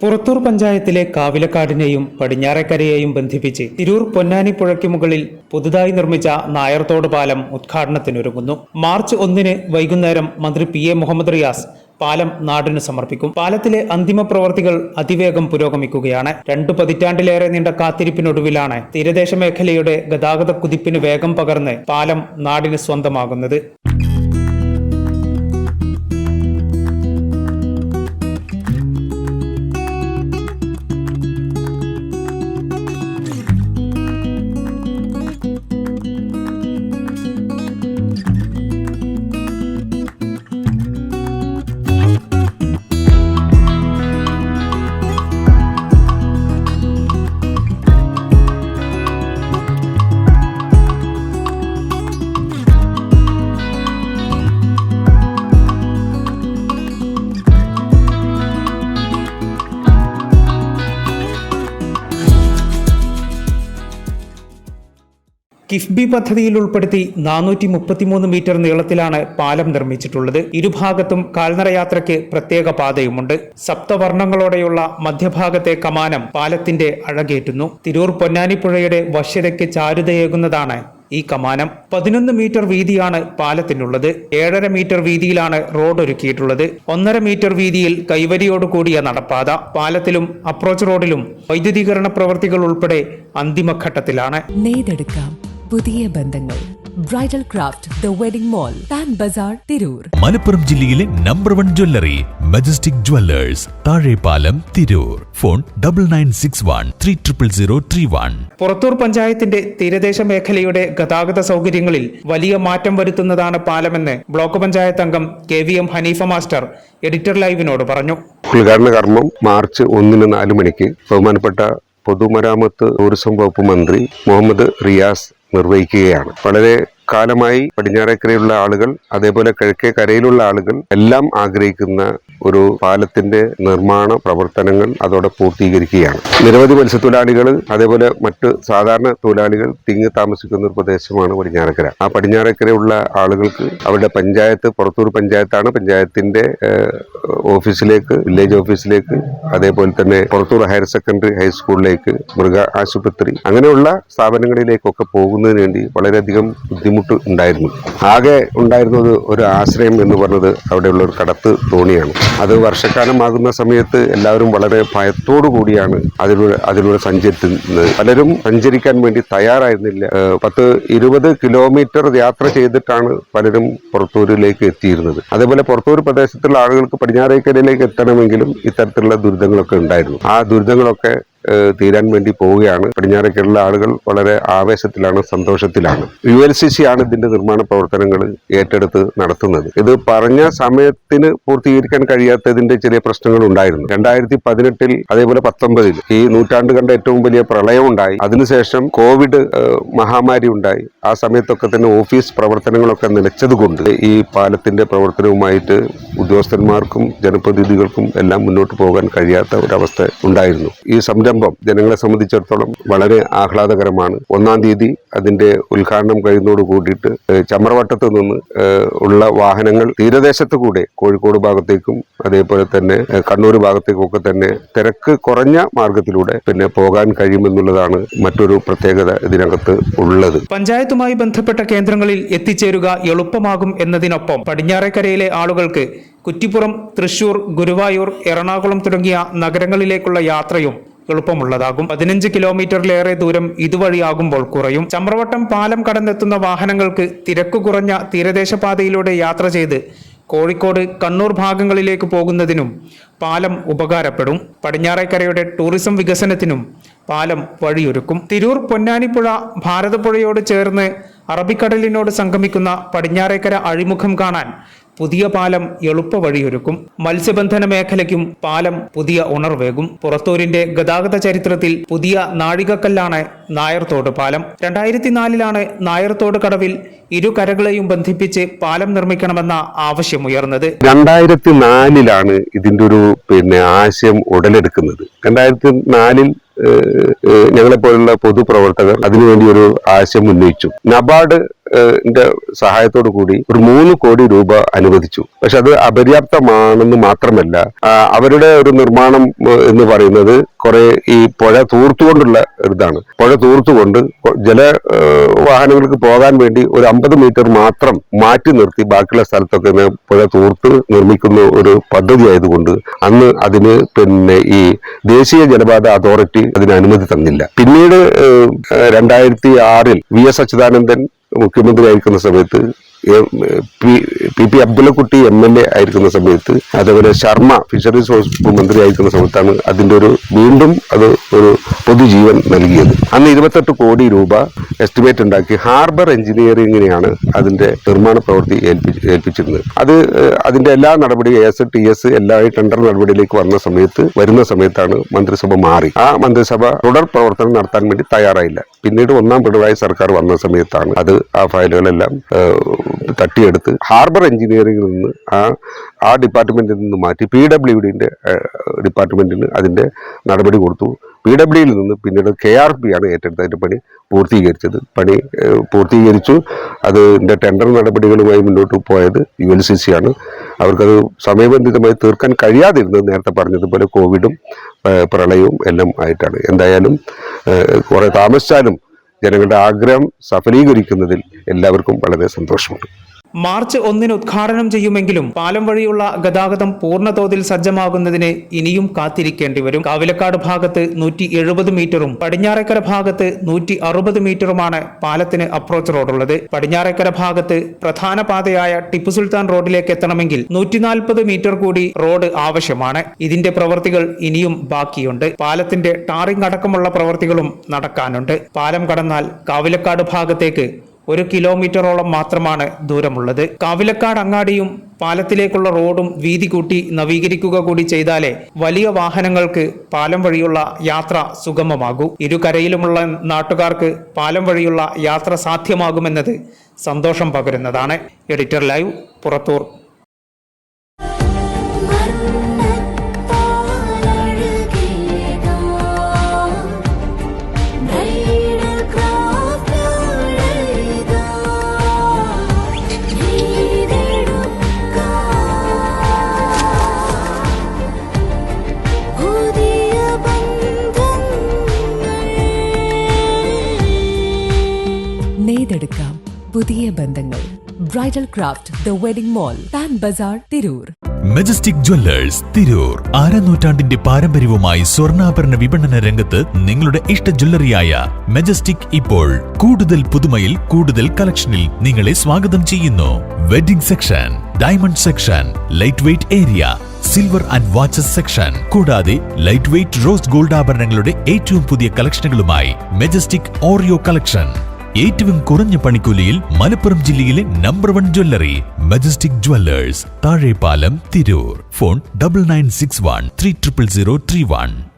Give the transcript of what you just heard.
പുറത്തൂർ പഞ്ചായത്തിലെ കാവിലക്കാടിനെയും പടിഞ്ഞാറേക്കരയെയും ബന്ധിപ്പിച്ച് തിരൂർ പൊന്നാനിപ്പുഴയ്ക്ക് മുകളിൽ പുതുതായി നിർമ്മിച്ച നായർത്തോട് പാലം ഉദ്ഘാടനത്തിനൊരുങ്ങുന്നു. മാർച്ച് 1 വൈകുന്നേരം മന്ത്രി PA മുഹമ്മദ് റിയാസ് പാലം നാടിന് സമർപ്പിക്കും. പാലത്തിലെ അന്തിമ പ്രവർത്തികൾ അതിവേഗം പുരോഗമിക്കുകയാണ്. 2 പതിറ്റാണ്ടിലേറെ നീണ്ട കാത്തിരിപ്പിനൊടുവിലാണ് തീരദേശ മേഖലയുടെ ഗതാഗത കുതിപ്പിന് വേഗം പകർന്ന് പാലം നാടിന് സ്വന്തമാകുന്നത്. കിഫ്ബി പദ്ധതിയിൽ ഉൾപ്പെടുത്തി 433 മീറ്റർ നീളത്തിലാണ് പാലം നിർമ്മിച്ചിട്ടുള്ളത്. ഇരുഭാഗത്തും കാൽനട യാത്രയ്ക്ക് പ്രത്യേക പാതയുമുണ്ട്. സപ്തവർണ്ണങ്ങളോടെയുള്ള മധ്യഭാഗത്തെ കമാനം പാലത്തിന്റെ അഴകേറ്റുന്നു. തിരൂർ പൊന്നാനിപ്പുഴയുടെ വശ്യതയ്ക്ക് ചാരുതയേകുന്നതാണ് ഈ കമാനം. 11 മീറ്റർ വീതിയാണ് പാലത്തിനുള്ളത്. 7.5 മീറ്റർ വീതിയിലാണ് റോഡ് ഒരുക്കിയിട്ടുള്ളത്. 1.5 മീറ്റർ വീതിയിൽ കൈവരിയോട് കൂടിയ നടപ്പാത. പാലത്തിലും അപ്രോച്ച് റോഡിലും വൈദ്യുതീകരണ പ്രവൃത്തികൾ ഉൾപ്പെടെ അന്തിമഘട്ടത്തിലാണ്. നെയ്തെടുക്കാം പുതിയ ബന്ധങ്ങൾ. Bridal craft the wedding mall, Pan Bazar, Tirur. Malappuram ജില്ലയിലെ number 1 jewellery Majestic Jewellers, Thazhepalam, Tirur. Phone 9961300031. Purathur പഞ്ചായത്തിന്റെ തീരദേശ മേഖലയുടെ ഗതാഗത സൗകര്യങ്ങളിൽ വലിയ മാറ്റം വരുത്തുന്നതാണ് പാലമെന്ന് ബ്ലോക്ക് പഞ്ചായത്ത് അംഗം KVM ഹനീഫ മാസ്റ്റർ എഡിറ്റർ ലൈവിനോട് പറഞ്ഞു. ഉദ്ഘാടന കർമ്മം മാർച്ച് 1 4 മണിക്ക് ബഹുമാനപ്പെട്ട പൊതുമരാമത്ത് ടൂറിസം വകുപ്പ് മന്ത്രി മുഹമ്മദ് റിയാസ് നിർവഹിക്കുകയാണ്. വളരെ കാലമായി പടിഞ്ഞാറേക്കരയുള്ള ആളുകൾ, അതേപോലെ കിഴക്കേ കരയിലുള്ള ആളുകൾ എല്ലാം ആഗ്രഹിക്കുന്ന ഒരു പാലത്തിന്റെ നിർമ്മാണ പ്രവർത്തനങ്ങൾ അതോടെ പൂർത്തീകരിക്കുകയാണ്. നിരവധി മത്സ്യത്തൊഴിലാളികൾ, അതേപോലെ മറ്റ് സാധാരണ തൊഴിലാളികൾ തിങ്ങി താമസിക്കുന്ന ഒരു പ്രദേശമാണ് പടിഞ്ഞാറേക്കര. ആ പടിഞ്ഞാറേക്കരയുള്ള ആളുകൾക്ക് അവരുടെ പഞ്ചായത്ത്, പുറത്തൂർ പഞ്ചായത്താണ്, പഞ്ചായത്തിന്റെ ഓഫീസിലേക്ക്, വില്ലേജ് ഓഫീസിലേക്ക്, അതേപോലെ തന്നെ പുറത്തൂർ ഹയർ സെക്കൻഡറി ഹൈസ്കൂളിലേക്ക്, മൃഗ ആശുപത്രി, അങ്ങനെയുള്ള സ്ഥാപനങ്ങളിലേക്കൊക്കെ പോകുന്നതിന് വേണ്ടി വളരെയധികം ബുദ്ധിമുട്ട് ഉണ്ടായിരുന്നു. ആകെ ഉണ്ടായിരുന്നത് ഒരു ആശ്രയം എന്ന് പറഞ്ഞത് അവിടെയുള്ള ഒരു കടത്ത് തോണിയാണ്. അത് വർഷക്കാലമാകുന്ന സമയത്ത് എല്ലാവരും വളരെ ഭയത്തോടു കൂടിയാണ് അതിലൂടെ സഞ്ചരിക്കുന്നത്. പലരും സഞ്ചരിക്കാൻ വേണ്ടി തയ്യാറായിരുന്നില്ല. 10-20 കിലോമീറ്റർ യാത്ര ചെയ്തിട്ടാണ് പലരും പുറത്തൂരിലേക്ക് എത്തിയിരുന്നത്. അതേപോലെ പുറത്തൂർ പ്രദേശത്തുള്ള ആളുകൾക്ക് പടിഞ്ഞാറേക്കരയിലേക്ക് എത്തണമെങ്കിലും ഇത്തരത്തിലുള്ള ദുരിതങ്ങളൊക്കെ ഉണ്ടായിരുന്നു. ആ ദുരിതങ്ങളൊക്കെ തീരാൻ വേണ്ടി പോവുകയാണ്. പടിഞ്ഞാറേക്കരയിലുള്ള ആളുകൾ വളരെ ആവേശത്തിലാണ്, സന്തോഷത്തിലാണ്. ULCC ആണ് ഇതിന്റെ നിർമ്മാണ പ്രവർത്തനങ്ങൾ ഏറ്റെടുത്ത് നടത്തുന്നത്. ഇത് പറഞ്ഞ സമയത്തിന് പൂർത്തീകരിക്കാൻ കഴിയാത്തതിന്റെ ചെറിയ പ്രശ്നങ്ങൾ ഉണ്ടായിരുന്നു. 2018 അതേപോലെ 19 ഈ നൂറ്റാണ്ട് കണ്ട ഏറ്റവും വലിയ പ്രളയം ഉണ്ടായി. അതിനുശേഷം കോവിഡ് മഹാമാരി ഉണ്ടായി. ആ സമയത്തൊക്കെ തന്നെ ഓഫീസ് പ്രവർത്തനങ്ങളൊക്കെ നിലച്ചതുകൊണ്ട് ഈ പാലത്തിന്റെ പ്രവർത്തനവുമായിട്ട് ഉദ്യോഗസ്ഥന്മാർക്കും ജനപ്രതിനിധികൾക്കും എല്ലാം മുന്നോട്ട് പോകാൻ കഴിയാത്ത ഒരവസ്ഥ ഉണ്ടായിരുന്നു. ഈ സംരംഭം ജനങ്ങളെ സംബന്ധിച്ചിടത്തോളം വളരെ ആഹ്ലാദകരമാണ്. 1-ാം തീയതി അതിന്റെ ഉദ്ഘാടനം കഴിയുന്നതോട് കൂടിയിട്ട് ചമ്രവട്ടത്ത് നിന്ന് ഉള്ള വാഹനങ്ങൾ തീരദേശത്ത് കൂടെ കോഴിക്കോട് ഭാഗത്തേക്കും അതേപോലെ തന്നെ കണ്ണൂർ ഭാഗത്തേക്കും ഒക്കെ തന്നെ തിരക്ക് കുറഞ്ഞ മാർഗത്തിലൂടെ പിന്നെ പോകാൻ കഴിയുമെന്നുള്ളതാണ് മറ്റൊരു പ്രത്യേകത ഇതിനകത്ത് ഉള്ളത്. പഞ്ചായത്തുമായി ബന്ധപ്പെട്ട കേന്ദ്രങ്ങളിൽ എത്തിച്ചേരുക എളുപ്പമാകും എന്നതിനൊപ്പം പടിഞ്ഞാറേക്കരയിലെ ആളുകൾക്ക് കുറ്റിപ്പുറം, തൃശൂർ, ഗുരുവായൂർ, എറണാകുളം തുടങ്ങിയ നഗരങ്ങളിലേക്കുള്ള യാത്രയും എളുപ്പമുള്ളതാകും. 15 കിലോമീറ്ററിലേറെ ദൂരം ഇതുവഴിയാകുമ്പോൾ കുറയും. ചമ്രവട്ടം പാലം കടന്നെത്തുന്ന വാഹനങ്ങൾക്ക് തിരക്ക് കുറഞ്ഞ തീരദേശ പാതയിലൂടെ യാത്ര ചെയ്ത് കോഴിക്കോട്, കണ്ണൂർ ഭാഗങ്ങളിലേക്ക് പോകുന്നതിനും പാലം ഉപകാരപ്പെടും. പടിഞ്ഞാറേക്കരയുടെ ടൂറിസം വികസനത്തിനും പാലം വഴിയൊരുക്കും. തിരൂർ പൊന്നാനിപ്പുഴ ഭാരതപ്പുഴയോട് ചേർന്ന് അറബിക്കടലിനോട് സംഗമിക്കുന്ന പടിഞ്ഞാറേക്കര അഴിമുഖം കാണാൻ പുതിയ പാലം എളുപ്പ വഴിയൊരുക്കും. മത്സ്യബന്ധന മേഖലയ്ക്കും പാലം പുതിയ ഉണർവേകും. പുറത്തൂരിന്റെ ഗതാഗത ചരിത്രത്തിൽ പുതിയ നാഴികക്കല്ലാണ് നായർത്തോട് പാലം. 2004 നായർത്തോട് കടവിൽ ഇരു കരകളെയും ബന്ധിപ്പിച്ച് പാലം നിർമ്മിക്കണമെന്ന ആവശ്യമുയർന്നത്. 2004 ഇതിന്റെ ഒരു ആശയം ഉടലെടുക്കുന്നത്. 2004 ഞങ്ങളെപ്പോലുള്ള പൊതുപ്രവർത്തകർ അതിനുവേണ്ടി ഒരു ആശയം ഉന്നയിച്ചു. നബാർഡ് സഹായത്തോടു കൂടി ഒരു 3 കോടി രൂപ അനുവദിച്ചു. പക്ഷെ അത് അപര്യാപ്തമാണെന്ന് മാത്രമല്ല, അവരുടെ ഒരു നിർമ്മാണം എന്ന് പറയുന്നത് കുറെ ഈ പുഴ തൂർത്തുകൊണ്ടുള്ള ഇതാണ്. പുഴ തൂർത്തുകൊണ്ട് വാഹനങ്ങൾക്ക് പോകാൻ വേണ്ടി ഒരു 50 മീറ്റർ മാത്രം മാറ്റി നിർത്തി ബാക്കിയുള്ള സ്ഥലത്തൊക്കെ പുഴ തൂർത്ത് നിർമ്മിക്കുന്ന ഒരു പദ്ധതി ആയതുകൊണ്ട് അന്ന് അതിന് ഈ ദേശീയ ജലപാത അതോറിറ്റി അതിന് അനുമതി തന്നില്ല. പിന്നീട് 2006 VS അച്യുതാനന്ദൻ മുഖ്യമന്ത്രി ആയിരിക്കുന്ന സമയത്ത്, PP അബ്ദുള്ളക്കുട്ടി MLA ആയിരിക്കുന്ന സമയത്ത്, അതേപോലെ ശർമ്മ ഫിഷറീസ് വകുപ്പ് മന്ത്രി ആയിരിക്കുന്ന സമയത്താണ് അതിന്റെ വീണ്ടും അത് ഒരു പൊതുജീവൻ നൽകിയത്. അന്ന് 28 കോടി രൂപ എസ്റ്റിമേറ്റ് ഉണ്ടാക്കി ഹാർബർ എഞ്ചിനീയറിംഗിനെയാണ് അതിന്റെ നിർമ്മാണ പ്രവൃത്തി ഏൽപ്പിച്ചിരുന്നത്. അതിന്റെ എല്ലാ നടപടിയും AS TS എല്ലാവരും ടെൻഡർ നടപടിയിലേക്ക് വരുന്ന സമയത്താണ് മന്ത്രിസഭ മാറി. ആ മന്ത്രിസഭ തുടർ പ്രവർത്തനം നടത്താൻ വേണ്ടി തയ്യാറായില്ല. പിന്നീട് 1ാം പിണറായി സർക്കാർ വന്ന സമയത്താണ് ആ ഫയലുകളെല്ലാം തട്ടിയെടുത്ത് ഹാർബർ എഞ്ചിനീയറിംഗിൽ നിന്ന് ആ ഡിപ്പാർട്ട്മെന്റിൽ നിന്ന് മാറ്റി PWDന്റെ ഡിപ്പാർട്ട്മെന്റിന് അതിന്റെ നടപടി കൊടുത്തു. PWDയിൽ നിന്ന് പിന്നീട് KRP ആണ് ഏറ്റെടുത്ത് അതിന്റെ പണി പൂർത്തീകരിച്ചു. അതിന്റെ ടെൻഡർ നടപടികളുമായി മുന്നോട്ട് പോയത് ULCC ആണ്. അവർക്കത് സമയബന്ധിതമായി തീർക്കാൻ കഴിയാതിരുന്നത് നേരത്തെ പറഞ്ഞതുപോലെ കോവിഡും പ്രളയവും എല്ലാം ആയിട്ടാണ്. എന്തായാലും കുറെ താമസിച്ചാലും ജനങ്ങളുടെ ആഗ്രഹം സഫലീകരിക്കുന്നതിൽ എല്ലാവർക്കും വളരെ സന്തോഷമുണ്ട്. മാർച്ച് 1 ഉദ്ഘാടനം ചെയ്യുമെങ്കിലും പാലം വഴിയുള്ള ഗതാഗതം പൂർണ്ണതോതിൽ സജ്ജമാകുന്നതിന് ഇനിയും കാത്തിരിക്കേണ്ടി വരും. കാവിലക്കാട് ഭാഗത്ത് 170 മീറ്ററും പടിഞ്ഞാറേക്കര ഭാഗത്ത് 160 മീറ്ററുമാണ് പാലത്തിന് അപ്രോച്ച് റോഡുള്ളത്. പടിഞ്ഞാറേക്കര ഭാഗത്ത് പ്രധാന പാതയായ ടിപ്പു സുൽത്താൻ റോഡിലേക്ക് എത്തണമെങ്കിൽ 140 മീറ്റർ കൂടി റോഡ് ആവശ്യമാണ്. ഇതിന്റെ പ്രവൃത്തികൾ ഇനിയും ബാക്കിയുണ്ട്. പാലത്തിന്റെ ടാറിംഗ് അടക്കമുള്ള പ്രവൃത്തികളും നടക്കാനുണ്ട്. പാലം കടന്നാൽ കാവിലക്കാട് ഭാഗത്തേക്ക് 1 കിലോമീറ്ററോളം മാത്രമാണ് ദൂരമുള്ളത്. കാവിലക്കാട് അങ്ങാടിയും പാലത്തിലേക്കുള്ള റോഡും വീതി കൂട്ടി നവീകരിക്കുക കൂടി ചെയ്താലേ വലിയ വാഹനങ്ങൾക്ക് പാലം വഴിയുള്ള യാത്ര സുഗമമാകൂ. ഇരുകരയിലുമുള്ള നാട്ടുകാർക്ക് പാലം വഴിയുള്ള യാത്ര സാധ്യമാകുമെന്നത് സന്തോഷം പകരുന്നതാണ്. Editor live, Purathur. നെയ്തെടുക്കാം പുതിയ ബന്ധങ്ങൾ. Bridal craft the wedding mall, Pan Bazar, Tirur. Majestic Jewellers, Tirur. 6 നൂറ്റാണ്ടിന്റെ പാരമ്പര്യവുമായി സ്വർണ്ണാഭരണ വിപണന രംഗത്ത് നിങ്ങളുടെ ഇഷ്ട ജ്വല്ലറിയായ മെജസ്റ്റിക് ഇപ്പോൾ കൂടുതൽ പുതുമയിൽ കൂടുതൽ കളക്ഷനിൽ നിങ്ങളെ സ്വാഗതം ചെയ്യുന്നു. Wedding section, diamond section, light weight area, silver and watches section, കൂടാതെ ലൈറ്റ് വെയ്റ്റ് റോസ് ഗോൾഡ് ആഭരണങ്ങളുടെ ഏറ്റവും പുതിയ കളക്ഷനുകളുമായി മെജസ്റ്റിക് ഓറിയോ കളക്ഷൻ. ഏറ്റവും കുറഞ്ഞ പണിക്കൂലിയിൽ മലപ്പുറം ജില്ലയിലെ number 1 jewellery majestic Jewellers, Thazhepalam, Tirur. Phone 9961 300031.